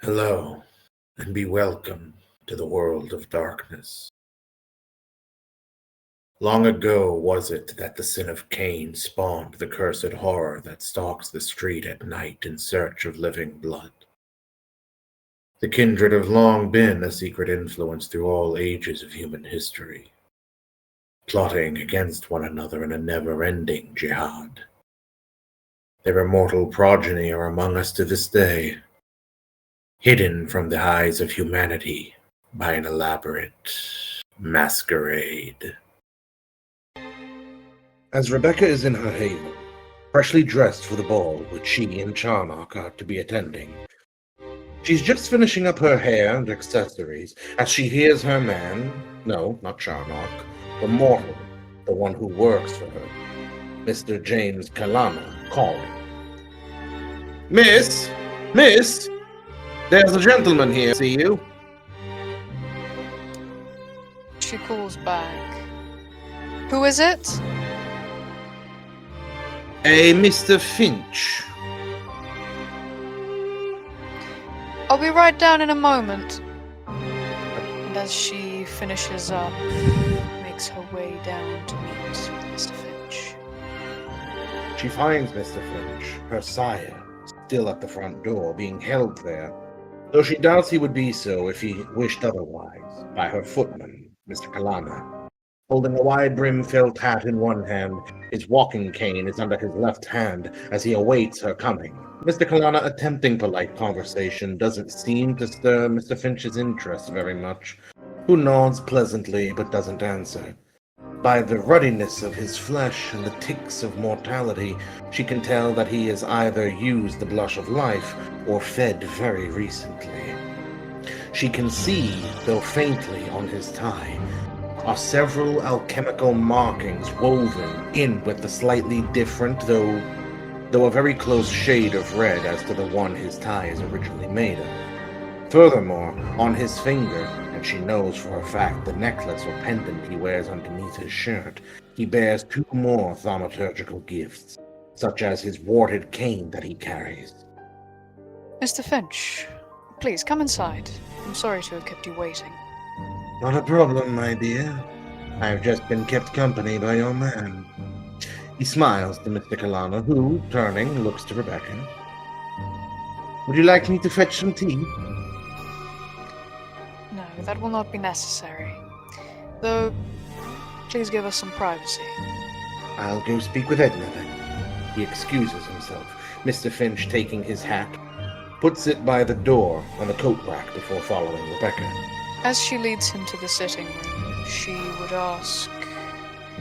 Hello, and be welcome to the world of darkness. Long ago was it that the sin of Cain spawned the cursed horror that stalks the street at night in search of living blood. The kindred have long been a secret influence through all ages of human history, plotting against one another in a never-ending jihad. Their immortal progeny are among us to this day, hidden from the eyes of humanity by an elaborate masquerade. As Rebecca is in her haven, freshly dressed for the ball which she and Charnock are to be attending, she's just finishing up her hair and accessories as she hears her man, no, not Charnock, the mortal, the one who works for her, Mr. James Kalana, calling. Miss! Miss! There's a gentleman here, see you. She calls back. Who is it? A Mr. Finch. I'll be right down in a moment. And as she finishes up, makes her way down to meet Mr. Finch. She finds Mr. Finch, her sire, still at the front door, being held there, though she doubts he would be so if he wished otherwise, by her footman, Mr. Kalana. Holding a wide-brimmed felt hat in one hand, his walking cane is under his left hand as he awaits her coming. Mr. Kalana, attempting polite conversation, doesn't seem to stir Mr. Finch's interest very much, who nods pleasantly but doesn't answer. By the ruddiness of his flesh and the ticks of mortality, she can tell that he has either used the blush of life or fed very recently. She can see, though faintly on his tie, are several alchemical markings woven in with the slightly different, though a very close shade of red as to the one his tie is originally made of. Furthermore, on his finger, and she knows for a fact the necklace or pendant he wears underneath his shirt, he bears two more thaumaturgical gifts, such as his warted cane that he carries. Mr. Finch, please come inside. I'm sorry to have kept you waiting. Not a problem, my dear. I've just been kept company by your man. He smiles to Mr. Kalana, who, turning, looks to Rebecca. Would you like me to fetch some tea? No, that will not be necessary. Though, please give us some privacy. I'll go speak with Edna then. He excuses himself, Mr. Finch taking his hat, puts it by the door on the coat rack before following Rebecca. As she leads him to the sitting room, she would ask,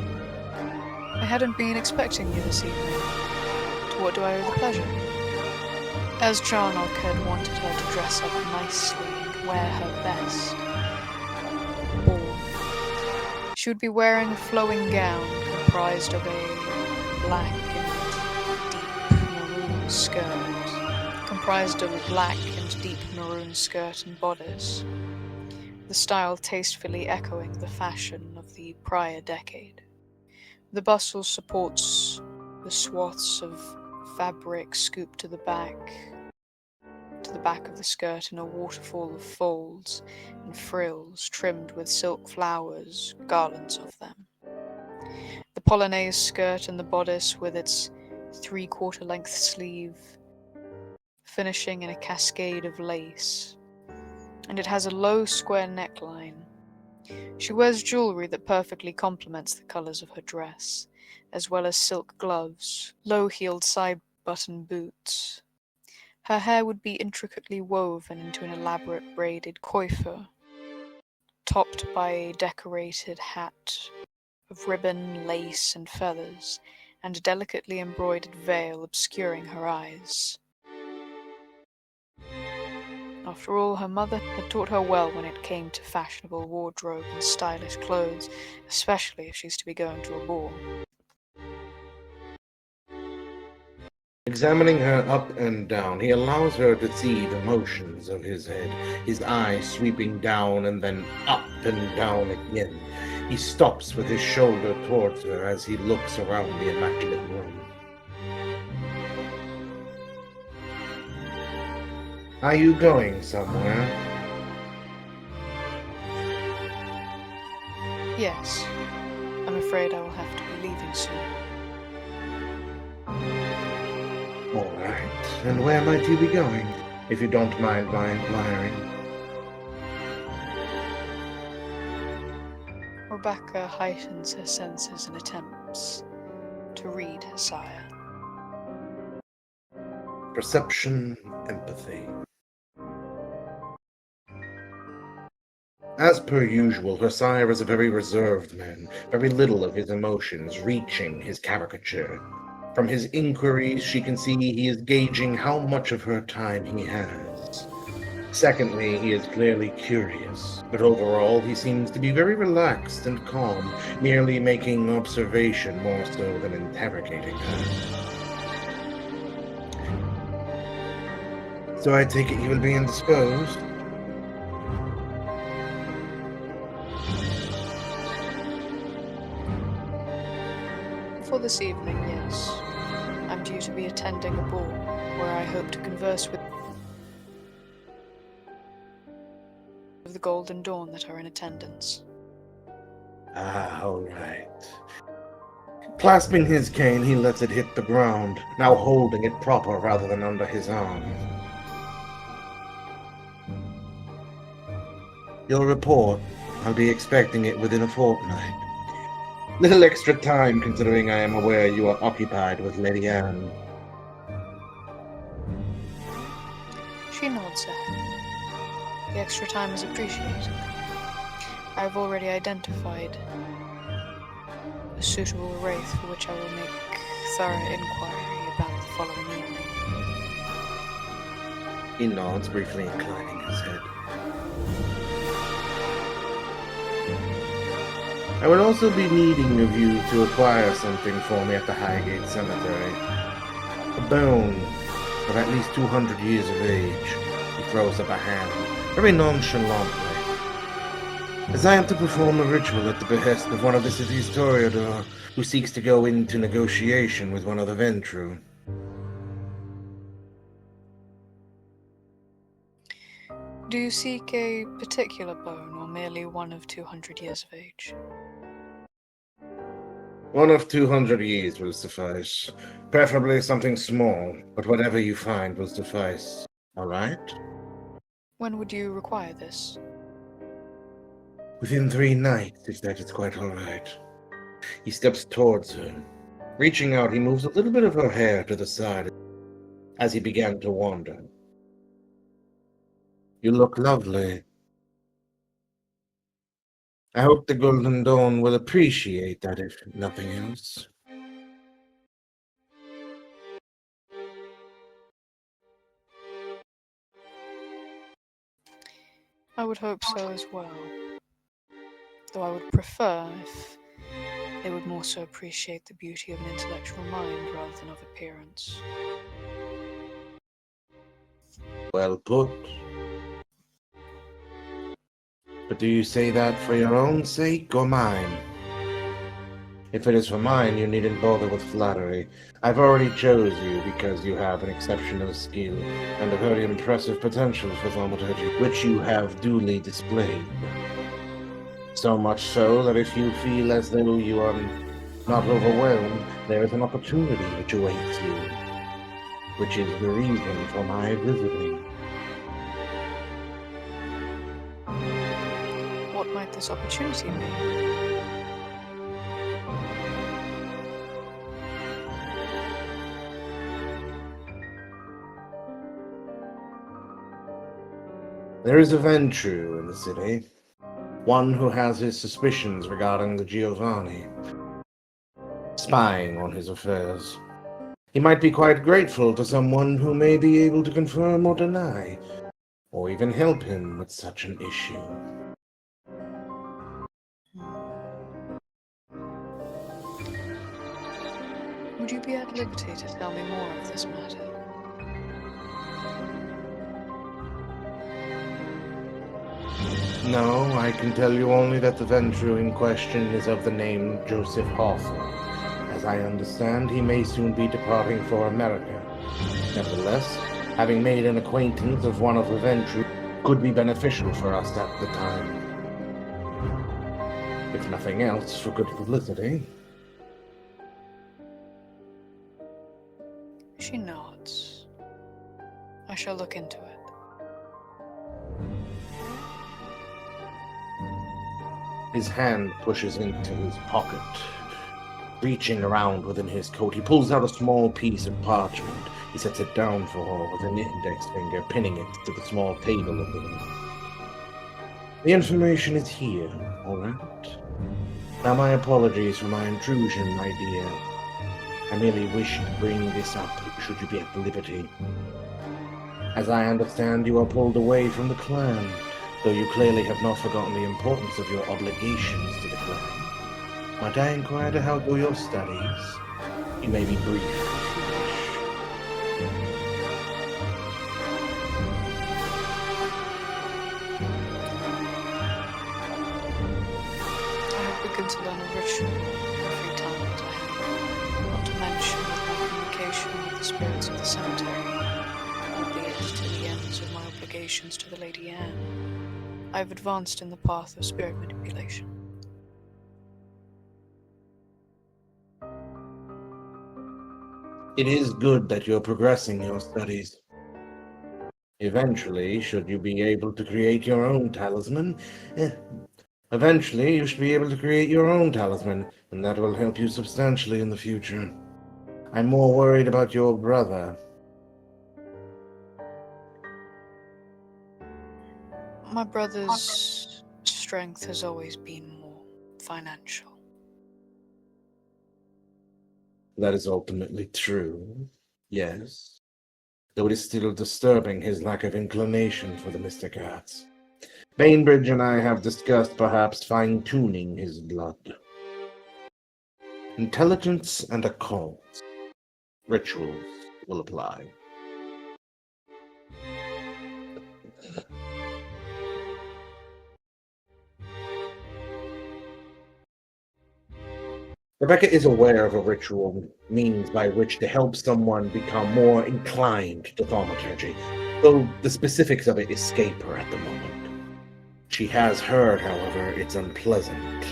I hadn't been expecting you this evening. To what do I owe the pleasure? As Charnock had wanted her to dress up nicely and wear her best. Ball. She would be wearing a flowing gown comprised of a black and deep maroon skirt. Comprised of a black and deep maroon skirt and bodice. The style tastefully echoing the fashion of the prior decade. The bustle supports the swaths of fabric scooped to the back of the skirt in a waterfall of folds and frills trimmed with silk flowers, garlands of them. The polonaise skirt and the bodice with its 3/4 length sleeve finishing in a cascade of lace, and it has a low square neckline. She wears jewelry that perfectly complements the colors of her dress, as well as silk gloves, low-heeled side-button boots. Her hair would be intricately woven into an elaborate braided coiffure, topped by a decorated hat of ribbon, lace, and feathers, and a delicately embroidered veil obscuring her eyes. After all, her mother had taught her well when it came to fashionable wardrobe and stylish clothes, especially if she's to be going to a ball. Examining her up and down, he allows her to see the motions of his head, his eyes sweeping down and then up and down again. He stops with his shoulder towards her as he looks around the immaculate room. Are you going somewhere? Yes. I'm afraid I will have to be leaving soon. All right. And where might you be going, if you don't mind my inquiring? Rebecca heightens her senses and attempts to read her sire. Perception, empathy. As per usual, her sire is a very reserved man, very little of his emotions reaching his caricature. From his inquiries, she can see he is gauging how much of her time he has. Secondly, he is clearly curious, but overall he seems to be very relaxed and calm, merely making observation more so than interrogating her. So I take it you will be indisposed? For this evening, yes. I'm due to be attending a ball where I hope to converse with the Golden Dawn that are in attendance. Ah, all right. Clasping his cane, he lets it hit the ground, now holding it proper rather than under his arm. Your report. I'll be expecting it within a fortnight. Little extra time, considering I am aware you are occupied with Lady Anne. She nods her head. The extra time is appreciated. I've already identified a suitable wraith for which I will make thorough inquiry about the following evening. He nods, briefly inclining his head. I will also be needing of you to acquire something for me at the Highgate Cemetery. A bone of at least 200 years of age. He throws up a hand, very nonchalantly. As I am to perform a ritual at the behest of one of the city's toreador, who seeks to go into negotiation with one of the Ventru. Do you seek a particular bone, or merely one of 200 years of age? One of 200 years will suffice. Preferably something small, but whatever you find will suffice. All right? When would you require this? Within 3 nights, if that is quite all right. He steps towards her. Reaching out, he moves a little bit of her hair to the side as he began to wander. You look lovely. I hope the Golden Dawn will appreciate that, if nothing else. I would hope so as well. Though I would prefer if they would more so appreciate the beauty of an intellectual mind rather than of appearance. Well put. But do you say that for your own sake or mine? If it is for mine, you needn't bother with flattery. I've already chose you because you have an exceptional skill and a very impressive potential for thaumaturgy, which you have duly displayed. So much so that if you feel as though you are not overwhelmed, there is an opportunity which awaits you, which is the reason for my visiting. What might this opportunity be? There is a Ventru in the city, one who has his suspicions regarding the Giovanni, spying on his affairs. He might be quite grateful to someone who may be able to confirm or deny, or even help him with such an issue. Would you be at liberty to tell me more of this matter? No, I can tell you only that the Ventru in question is of the name Joseph Hawthorne. As I understand, he may soon be departing for America. Nevertheless, Having made an acquaintance of one of the Ventru could be beneficial for us at the time. If nothing else, for good publicity. She nods. I shall look into it. His hand pushes into his pocket. Reaching around within his coat, he pulls out a small piece of parchment. He sets it down for her with an index finger, pinning it to the small table of the room. The information is here, all right? Now, my apologies for my intrusion, my dear. I merely wish to bring this up, should you be at liberty. As I understand, you are pulled away from the clan, though you clearly have not forgotten the importance of your obligations to the clan. Might I inquire how go your studies? You may be brief, if you wish. I have begun to learn a ritual every talent I have, not to mention with my communication with the spirits of the cemetery, albeit to the ends of my obligations to the Lady Anne. I have advanced in the path of spirit manipulation. It is good that you're progressing your studies. Eventually, should you be able to create your own talisman, and that will help you substantially in the future. I'm more worried about your brother. My brother's strength has always been more financial. That is ultimately true, yes. Though it is still disturbing his lack of inclination for the mystic arts. Bainbridge and I have discussed perhaps fine-tuning his blood. Intelligence and occult. Rituals will apply. Rebecca is aware of a ritual means by which to help someone become more inclined to thaumaturgy, though the specifics of it escape her at the moment. She has heard, however, it's unpleasant.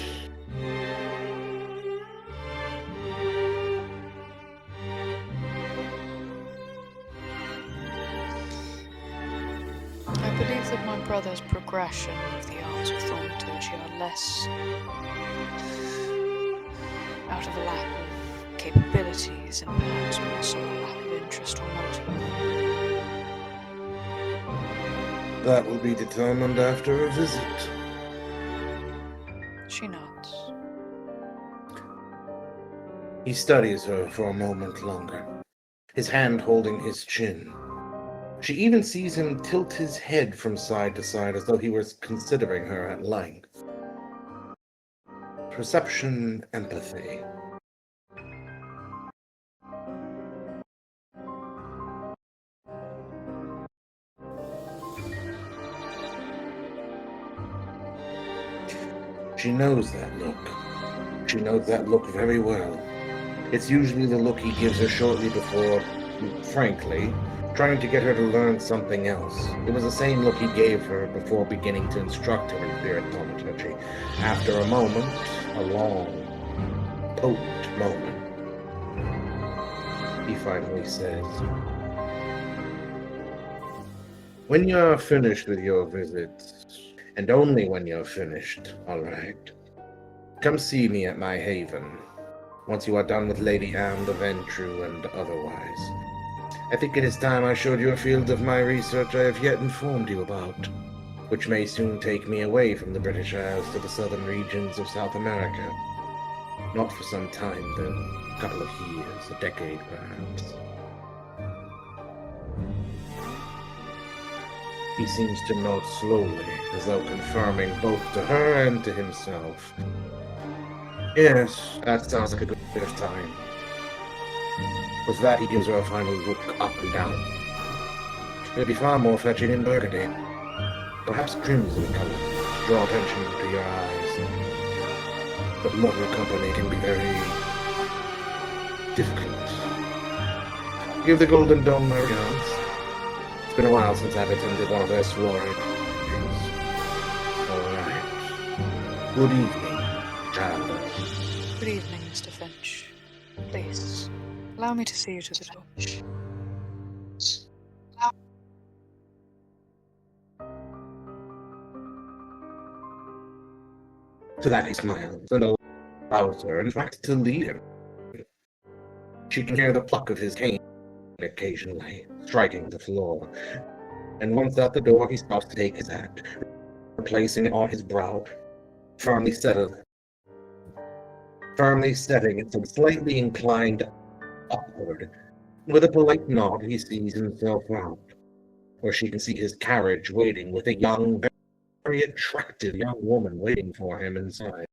I believe that my brother's progression of the arts of thaumaturgy are less out of a lack of capabilities and perhaps more so a lack of interest or motive. That will be determined after a visit. She nods. He studies her for a moment longer, his hand holding his chin. She even sees him tilt his head from side to side as though he was considering her at length. Perception, empathy. She knows that look. She knows that look very well. It's usually the look he gives her shortly before, frankly, trying to get her to learn something else. It was the same look he gave her before beginning to instruct her in spirit thaumaturgy. After a moment, a long, potent moment, he finally says, "When you're finished with your visits, and only when you're finished, all right, come see me at my haven, once you are done with Lady Anne the Ventru and otherwise. I think it is time I showed you a field of my research I have yet informed you about, which may soon take me away from the British Isles to the southern regions of South America. Not for some time, though. A couple of years, a decade perhaps." He seems to nod slowly, as though confirming both to her and to himself. "Yes, that sounds like a good bit of time." With that, he gives her a final look up and down. "It'll be far more fetching in burgundy. Perhaps crimson color, to draw attention to your eyes. But mortal company can be very difficult. Give the Golden Dome my regards." been a while since I've attended one of their soirees. All right. Good evening, child. Good evening, Mr. Finch. Please, allow me to see you to the door. To that he smiles and allows her, in fact, to lead him. She can hear the pluck of his cane occasionally, striking the floor. And once out the door, he stops to take his hat, replacing it on his brow, firmly setting it so slightly inclined upward. With a polite nod, he sees himself out, where she can see his carriage waiting with a young, very attractive young woman waiting for him inside.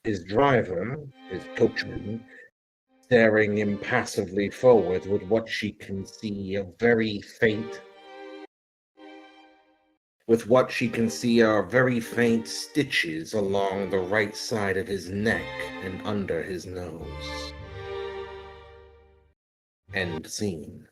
His driver, his coachman, staring impassively forward with what she can see are very faint stitches along the right side of his neck and under his nose. End scene.